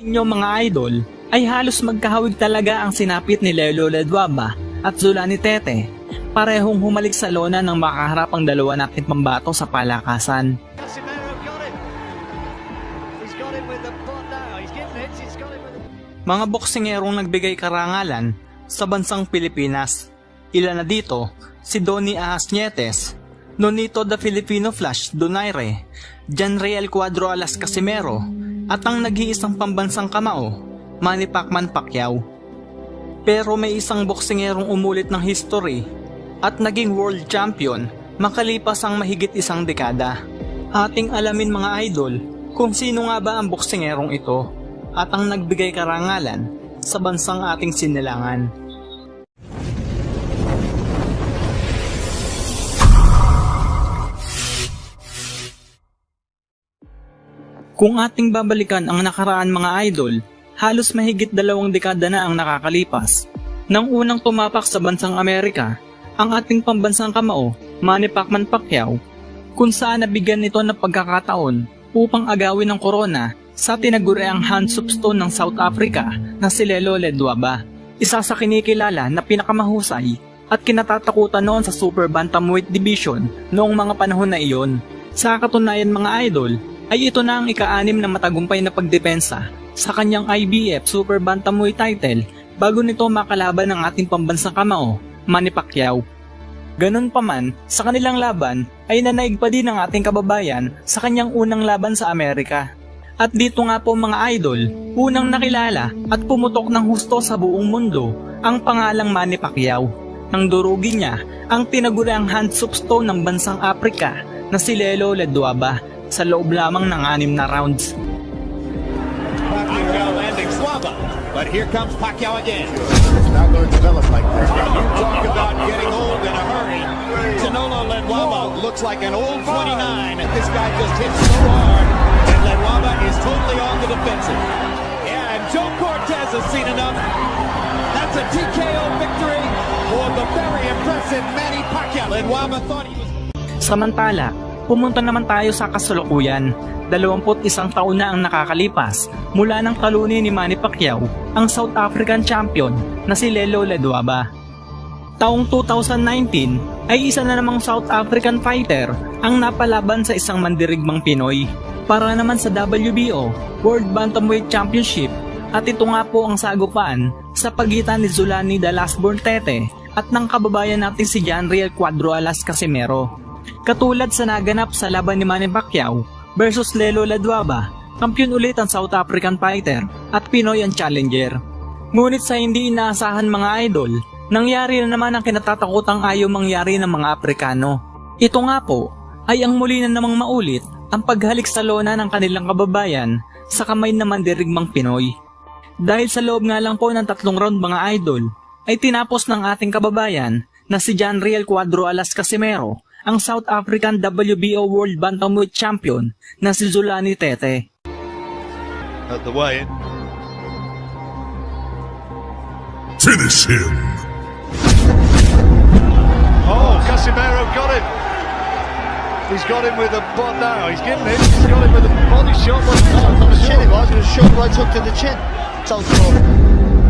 Nyo mga idol, ay halos magkahawig talaga ang sinapit ni Lelo Ledwaba at Zulani Tete. Parehong humalik sa lona ng makaharapang dalawa nating pambato sa palakasan. Mga boksingerong nagbigay karangalan sa bansang Pilipinas. Ilan na dito, si Donnie Ahas Nietes, Nonito the Filipino Flash Donaire, Janriel Cuadro Alas Casimero, at ang nag-iisang pambansang kamao, Manny Pacman Pacquiao. Pero may isang boksingerong umulit ng history at naging world champion makalipas ang mahigit isang dekada. Ating alamin mga idol kung sino nga ba ang boksingerong ito at ang nagbigay karangalan sa bansang ating sinilangan. Kung ating babalikan ang nakaraan mga idol, halos mahigit 2 dekada na ang nakakalipas. Nang unang tumapak sa bansang Amerika, ang ating pambansang kamao, Manny Pacman Pacquiao, kung saan nabigyan nito ng pagkakataon upang agawin ng corona sa tinaguriang Hand Soapstone ng South Africa na si Lelo Ledwaba. Isa sa kinikilala na pinakamahusay at kinatatakutan noon sa Super Bantamweight Division noong mga panahon na iyon. Sa katunayan mga idol, ay ito na ang ika-6 na matagumpay na pagdepensa sa kanyang IBF Super Bantamweight title bago nito makalaban ng ating pambansang kamao, Manny Pacquiao. Ganun pa man, sa kanilang laban ay nanaig pa din ang ating kababayan sa kanyang unang laban sa Amerika. At dito nga po mga idol, unang nakilala at pumutok ng husto sa buong mundo ang pangalang Manny Pacquiao. Nang durugin niya ang tinaguriang Hand Soapstone ng bansang Afrika na si Lelo Ledwaba sa loob lamang ng 6 na rounds. Pacquiao landing Swaba, but here comes Pacquiao again. It's not going to develop like this. You talk about getting old in a hurry. Janolo Ledwaba looks like an old 29, and this guy just hits so hard, and Ledwaba is totally on the defensive. Yeah, and Joe Cortez has seen enough. That's a TKO victory for the very impressive Manny Pacquiao. Ledwaba thought he was... Samantala, pumunta naman tayo sa kasalukuyan. 21 taon na ang nakakalipas mula nang talunin ni Manny Pacquiao ang South African champion na si Lelo Ledwaba. Taong 2019 ay isa na namang South African fighter ang napalaban sa isang mandirigmang Pinoy para naman sa WBO World Bantamweight Championship, at ito nga po ang sagupaan sa pagitan ni Zulani the Lastborn Tete at ng kababayan natin si Janriel Cuadro Alas Casimero. Katulad sa naganap sa laban ni Manny Pacquiao versus Lelo Ledwaba, kampiyon ulit ang South African fighter at Pinoy ang challenger. Ngunit sa hindi inaasahan mga idol, nangyari na naman ang kinatatakutang ayaw mangyari ng mga Aprikano. Ito nga po ay ang muli na namang maulit ang paghalik sa lona ng kanilang kababayan sa kamay na mandirigmang Pinoy. Dahil sa loob nga lang po ng 3 round mga idol, ay tinapos ng ating kababayan na si Janriel Cuadro Alas Casimero ang South African WBO World Bantamweight Champion na si Zulani Tete. At the weigh-in. Finish him! Oh, Casimero got him! He's got him with a he's given him, he's got him with a body shot. On the chin it was, it was short right hook to the chin. Southpaw.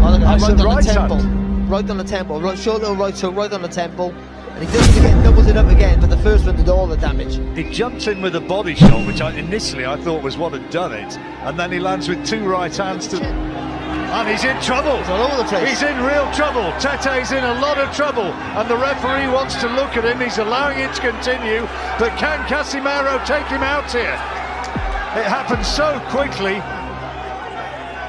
Right on the temple. Right on the temple. Right, short little right hook, right on the temple. And he does it again, doubles it up again, but the first one did all the damage. He jumps in with a body shot, which initially I thought was what had done it, and then he lands with 2 right hands to... And he's in trouble! It's all over the place. He's in real trouble! Tete's in a lot of trouble, and the referee wants to look at him, he's allowing it to continue, but can Casimero take him out here? It happened so quickly,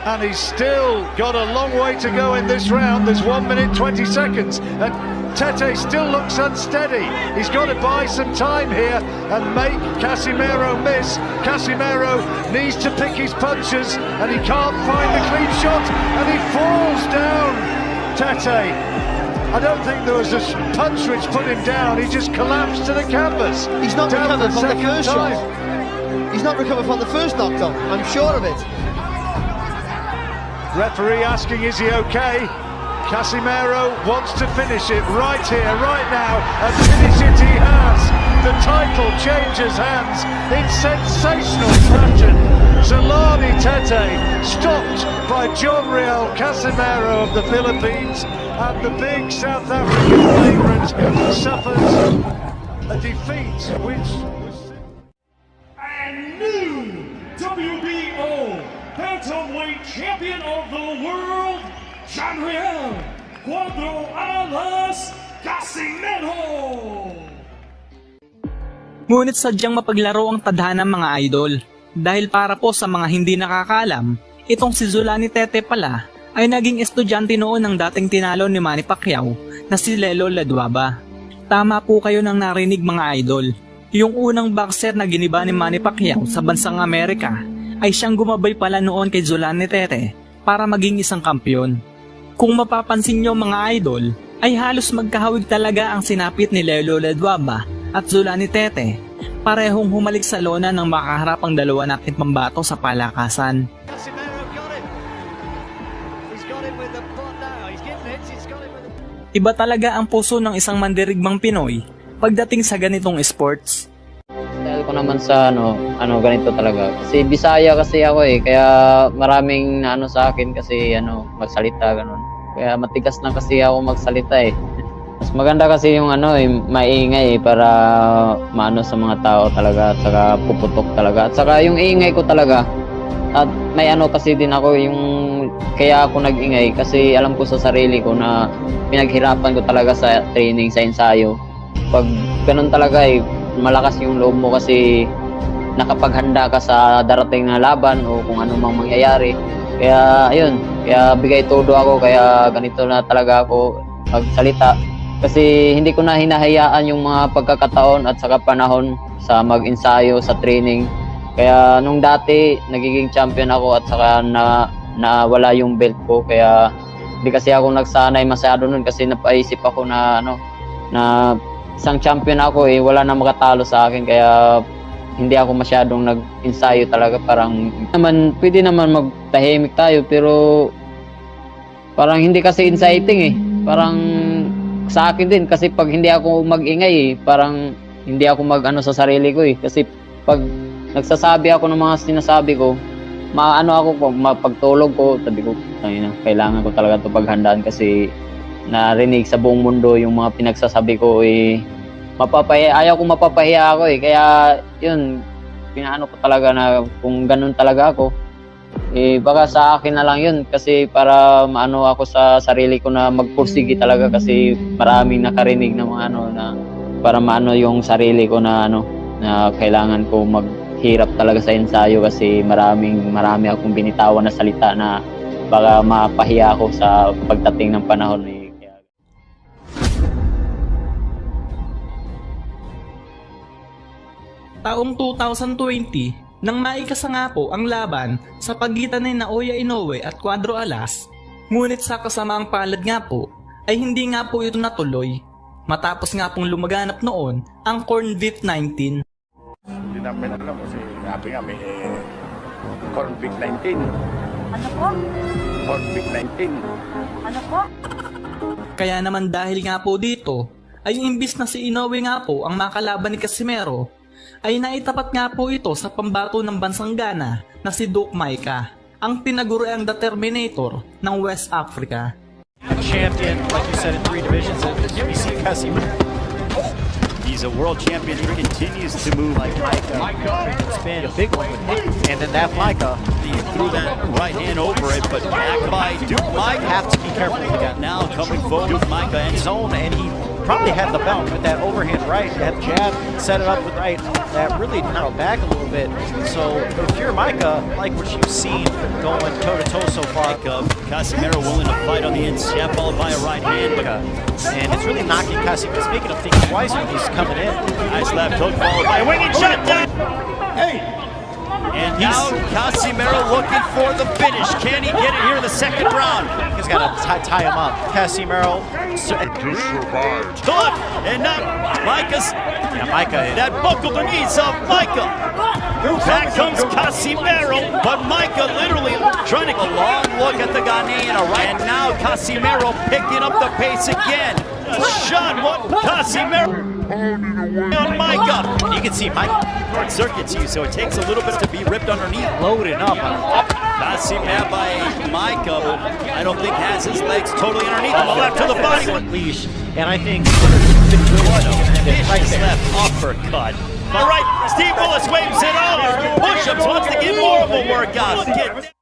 and he's still got a long way to go in this round. There's 1 minute 20 seconds, and Tete still looks unsteady. He's got to buy some time here and make Casimero miss. Casimero needs to pick his punches, and he can't find the clean shot, and he falls down. Tete, I don't think there was a punch which put him down. He just collapsed to the canvas. He's not Down recovered from the second first time. shot. He's not recovered from the first knockdown, I'm sure of it. Referee asking, is he okay? Casimero wants to finish it right here, right now, and finish it he has. the title changes hands in sensational fashion. Zolani Tete stopped by John Real Casimero of the Philippines, and the big South African favourite suffers a defeat which was... And new WBO Bantamweight Champion of the World, Janriel Cuadro Alas Casimero! Ngunit sadyang mapaglaro ang tadhana ng mga idol. Dahil para po sa mga hindi nakakaalam, itong si Zolani Tete pala ay naging estudyante noon ng dating tinalo ni Manny Pacquiao na si Lelo Laduaba. Tama po kayo nang narinig mga idol. Yung unang boxer na giniba ni Manny Pacquiao sa bansang Amerika ay siyang gumabay pala noon kay Zolani Tete para maging isang kampyon. Kung mapapansin nyo mga idol, ay halos magkahawig talaga ang sinapit ni Lelo Laduaba at Zolani Tete. Parehong humalik sa lona ng makaharapang dalawa natin pambato sa palakasan. Iba talaga ang puso ng isang mandirigmang Pinoy pagdating sa ganitong sports. Dahil ko naman sa ganito talaga. Kasi Bisaya kasi ako kaya maraming sa akin kasi magsalita ganun. Kaya matigas lang kasi ako magsalita Mas maganda kasi yung maingay para maano sa mga tao talaga at saka puputok talaga. At saka yung ingay ko talaga. At may kasi din ako yung kaya ako nag-ingay kasi alam ko sa sarili ko na pinaghirapan ko talaga sa training, sa ensayo. Pag ganun talaga malakas yung loob mo kasi nakapaghanda ka sa darating na laban o kung ano mang mangyayari. Kaya ayun, kaya bigay todo ako, kaya ganito na talaga ako magsalita. Kasi hindi ko na hinahayaan yung mga pagkakataon at saka panahon sa mag-ensayo, sa training. Kaya nung dati, nagiging champion ako at saka nawala yung belt ko. Kaya hindi kasi ako nagsanay masyado nun kasi napaisip ako na na isang champion ako wala na makatalo sa akin. Kaya hindi ako masyadong nag-ensayo talaga. Parang pwede naman magtahimik tayo pero parang hindi kasi exciting Parang sa akin din kasi pag hindi ako mag-ingay parang hindi ako sa sarili ko kasi pag nagsasabi ako ng mga sinasabi ko ako mapagtulog ko sabi ko kailangan ko talaga ito paghandaan kasi narinig sa buong mundo yung mga pinagsasabi ko ayaw ko mapapahiya ako kaya yun pinaano ko talaga na kung ganun talaga ako baka sa akin na lang yun kasi para maano ako sa sarili ko na magpursige talaga kasi maraming nakarinig na mga na para maano yung sarili ko na na kailangan ko maghirap talaga sa ensayo kasi marami akong binitawan na salita na baka mapahiya ako sa pagdating ng panahon Taong 2020 nang maikasa nga po ang laban sa pagitan ni Naoya Inoue at Cuadro Alas, ngunit sa kasamaang palad nga po ay hindi nga po ito natuloy matapos nga pong lumaganap noon ang corn beef 19. Hindi namin alam kasi sabi nga may corn beef 19. Ano po? Corn beef 19. Ano po? Kaya naman dahil nga po dito ay imbis na si Inoue nga po ang makalaban ni Casimero ay naitapat nga po ito sa pambato ng bansang Ghana na si Duke Maika, ang tinaguriang The Terminator ng West Africa. Champion, like you said, in 3 divisions. You see Casimero. He's a world champion. He continues to move like Micah. Spin a big one with him. And then that Micah, he threw that right hand over it, but back by Duke Micah. Have to be careful with that. Now coming forward, Duke Micah in zone, and he probably had the belt with that overhand right, that jab, set it up with right, that really narrowed back a little bit. So if you're Micah, like what you've seen going toe-to-toe so far. Casimero willing to fight on the inside, followed by a right hand. And it's really knocking Casimero. It's making him think twice when he's coming in. Nice left hook, followed by a winging shot down. Hey! And now Casimero looking for the finish. Can he get it here in the second round? He's got to tie him up. Casimero. Look, and now Micah's. Yeah, Micah. That buckled the knees of Micah. Back comes Casimero, but Micah literally trying to get a long look at the Ghanaian. And now Casimero picking up the pace again. Shot what Casimero. on Micah. And you can see Micah hard circuits you, so it takes a little bit to be ripped underneath. Loading up. Casimero by Micah, but I don't think has his legs totally underneath him. Left to the body. Leash. And I think Vicious left uppercut. All right, Steve Willis waves it over. Push-ups wants to get more of a workout. Get